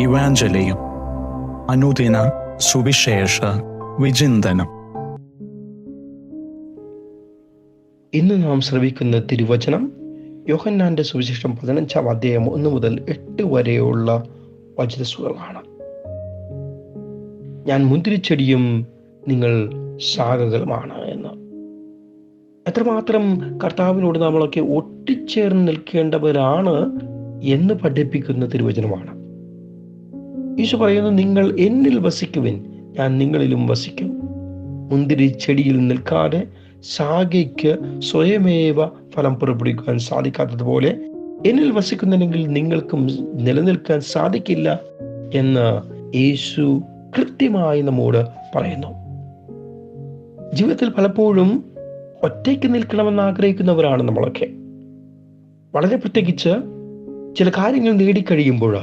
ഇവാഞ്ചലിയും അനുദിന സുവിശേഷ വിചിന്തനം. ഇന്ന് നാം ശ്രവിക്കുന്ന തിരുവചനം യോഹന്നാന്റെ സുവിശേഷം 15-ാം അധ്യായം 1 മുതൽ 8 വരെയുള്ള വചനസുകളാണ്. ഞാൻ മുന്തിരിച്ചെടിയും നിങ്ങൾ ശാഖകളുമാണ് എന്ന്. എത്രമാത്രം കർത്താവിനോട് നമ്മളൊക്കെ ഒട്ടിച്ചേർന്ന് നിൽക്കേണ്ടവരാണ് എന്ന് പഠിപ്പിക്കുന്ന തിരുവചനമാണ്. ഈശോ പറയുന്നു, നിങ്ങൾ എന്നിൽ വസിക്കുവിൻ, ഞാൻ നിങ്ങളിലും വസിക്കും. മുന്തിരി ചെടിയിൽ നിൽക്കാതെ ശാഖയ്ക്ക് സ്വയമേവ ഫലം പുറപ്പെടുവിക്കാൻ സാധിക്കാത്തതുപോലെ എന്നിൽ വസിക്കുന്നുണ്ടെങ്കിൽ നിങ്ങൾക്കും നിലനിൽക്കാൻ സാധിക്കില്ല എന്ന് യേശു കൃത്യമായി നമ്മോട് പറയുന്നു. ജീവിതത്തിൽ പലപ്പോഴും ഒറ്റയ്ക്ക് നിൽക്കണമെന്ന് ആഗ്രഹിക്കുന്നവരാണ് നമ്മളൊക്കെ. വളരെ പ്രത്യേകിച്ച് ചില കാര്യങ്ങൾ നേടിക്കഴിയുമ്പോൾ,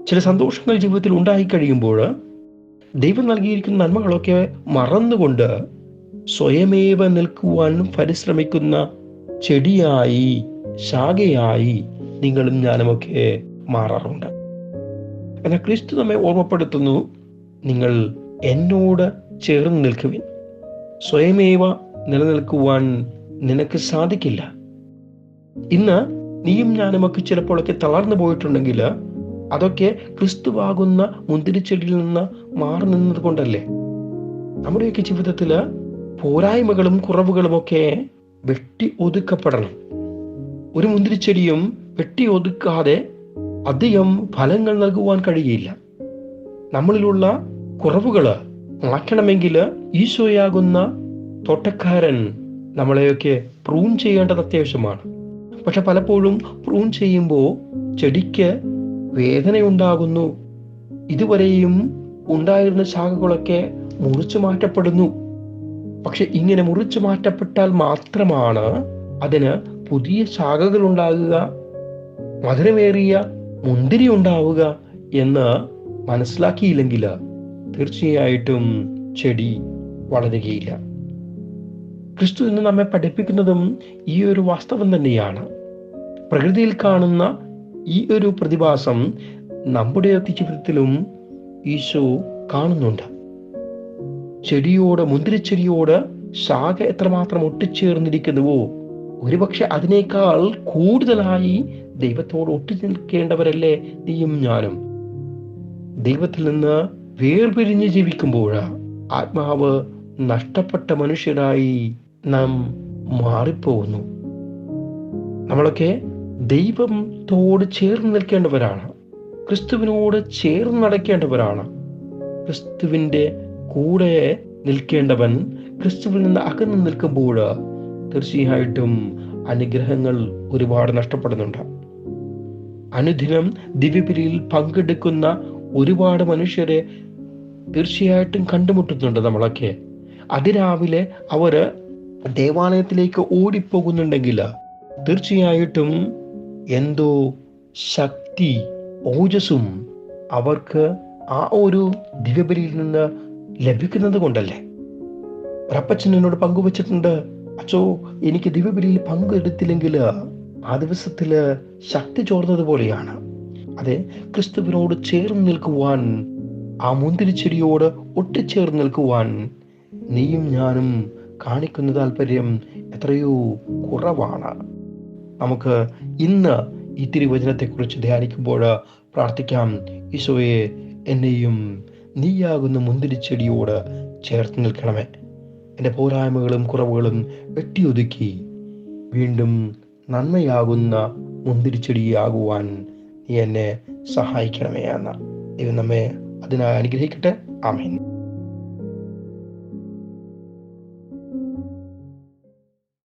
ചില സന്തോഷങ്ങൾ ജീവിതത്തിൽ ഉണ്ടായിക്കഴിയുമ്പോൾ, ദൈവം നൽകിയിരിക്കുന്ന നന്മകളൊക്കെ മറന്നുകൊണ്ട് സ്വയമേവ നിൽക്കുവാൻ പരിശ്രമിക്കുന്ന ചെടിയായി, ശാഖയായി നിങ്ങളും ഞാനുമൊക്കെ മാറാറുണ്ട്. എന്നാൽ ക്രിസ്തു നമ്മെ ഓർമ്മപ്പെടുത്തുന്നു, നിങ്ങൾ എന്നോട് ചേർന്ന് നിൽക്കുവിൻ. സ്വയമേവ നിലനിൽക്കുവാൻ നിനക്ക് സാധിക്കില്ല. ഇന്ന് നീയും ഞാനുമൊക്കെ ചിലപ്പോഴൊക്കെ തളർന്നു പോയിട്ടുണ്ടെങ്കിൽ അതൊക്കെ ക്രിസ്തുവാകുന്ന മുന്തിരിച്ചെടിയിൽ നിന്ന് മാറി നിന്നത് കൊണ്ടല്ലേ. നമ്മുടെയൊക്കെ ജീവിതത്തില് പോരായ്മകളും കുറവുകളുമൊക്കെ വെട്ടി ഒതുക്കപ്പെടണം. ഒരു മുന്തിരിച്ചെടിയും വെട്ടി ഒതുക്കാതെ അധികം ഫലങ്ങൾ നൽകുവാൻ കഴിയില്ല. നമ്മളിലുള്ള കുറവുകള് മാറ്റണമെങ്കിൽ ഈശോയാകുന്ന തോട്ടക്കാരൻ നമ്മളെയൊക്കെ പ്രൂൺ ചെയ്യേണ്ടത് അത്യാവശ്യമാണ്. പക്ഷെ പലപ്പോഴും പ്രൂൺ ചെയ്യുമ്പോൾ ചെടിക്ക് വേദനയുണ്ടാകുന്നു. ഇതുവരെയും ഉണ്ടായിരുന്ന ശാഖകളൊക്കെ മുറിച്ചു മാറ്റപ്പെടുന്നു. പക്ഷെ ഇങ്ങനെ മുറിച്ചു മാറ്റപ്പെട്ടാൽ മാത്രമാണ് അതിന് പുതിയ ശാഖകൾ ഉണ്ടാകുക, മധുരമേറിയ മുന്തിരി ഉണ്ടാവുക എന്ന് മനസ്സിലാക്കിയില്ലെങ്കിൽ തീർച്ചയായിട്ടും ചെടി വളരുകയില്ല. ക്രിസ്തു ഇന്ന് നമ്മെ പഠിപ്പിക്കുന്നതും ഈ ഒരു വാസ്തവം തന്നെയാണ്. പ്രകൃതിയിൽ കാണുന്ന ഈ ഒരു പ്രതിഭാസം നമ്മുടെയൊക്കെ ജീവിതത്തിലും ഈശോ കാണുന്നുണ്ട്. മുന്തിരിച്ചെടിയോട് ശാഖ എത്രമാത്രം ഒട്ടിച്ചേർന്നിരിക്കുന്നുവോ, ഒരുപക്ഷെ അതിനേക്കാൾ കൂടുതലായി ദൈവത്തോട് ഒട്ടിനിൽക്കേണ്ടവരല്ലേ നീയും ഞാനും. ദൈവത്തിൽ നിന്ന് വേർപിരിഞ്ഞ് ജീവിക്കുമ്പോൾ ആത്മാവ് നഷ്ടപ്പെട്ട മനുഷ്യരായി നാം മാറിപ്പോകുന്നു. നമ്മളൊക്കെ ദൈവത്തോട് ചേർന്ന് നിൽക്കേണ്ടവരാണ്, ക്രിസ്തുവിനോട് ചേർന്ന് നടക്കേണ്ടവരാണ്. ക്രിസ്തുവിൻ്റെ കൂടെ നിൽക്കേണ്ടവൻ ക്രിസ്തുവിൽ നിന്ന് അകന്നു നിൽക്കുമ്പോൾ തീർച്ചയായിട്ടും അനുഗ്രഹങ്ങൾ ഒരുപാട് നഷ്ടപ്പെടുന്നുണ്ട്. അനുദിനം ദിവ്യബലിയിൽ പങ്കെടുക്കുന്ന ഒരുപാട് മനുഷ്യരെ തീർച്ചയായിട്ടും കണ്ടുമുട്ടുന്നുണ്ട് നമ്മളൊക്കെ. അതിരാവിലെ അവര് ദേവാലയത്തിലേക്ക് ഓടിപ്പോകുന്നുണ്ടെങ്കിൽ തീർച്ചയായിട്ടും എന്തോ ശക്തി, ഓജസ്സും അവർക്ക് ആ ഒരു ദിവ്യബലിയിൽ നിന്ന് ലഭിക്കുന്നത് കൊണ്ടല്ലേ. ഒരപ്പച്ചൻ എന്നോട് പങ്കുവച്ചിട്ടുണ്ട്, അച്ചോ എനിക്ക് ദിവ്യബലിയിൽ പങ്കെടുത്തില്ലെങ്കിൽ ആ ദിവസത്തില് ശക്തി ചോർന്നതുപോലെയാണ്. അതെ, ക്രിസ്തുവിനോട് ചേർന്ന് നിൽക്കുവാൻ, ആ മുന്തിരിച്ചെടിയോട് ഒട്ടിച്ചേർന്ന് നിൽക്കുവാൻ നീയും ഞാനും കാണിക്കുന്ന താല്പര്യം എത്രയോ കുറവാണ്. നമുക്ക് ഇന്ന് ഈ തിരുവചനത്തെക്കുറിച്ച് ധ്യാനിക്കുമ്പോൾ പ്രാർത്ഥിക്കാം, ഈശോയെ എന്നെയും നീയാകുന്ന മുന്തിരിച്ചെടിയോട് ചേർത്ത് നിൽക്കണമേ. എൻ്റെ പോരായ്മകളും കുറവുകളും വെട്ടിയൊതുക്കി വീണ്ടും നന്മയാകുന്ന മുന്തിരിച്ചെടിയാകുവാൻ നീ എന്നെ സഹായിക്കണമേ എന്ന് ദൈവം നമ്മെ അതിനായി അനുഗ്രഹിക്കട്ടെ. ആമേൻ.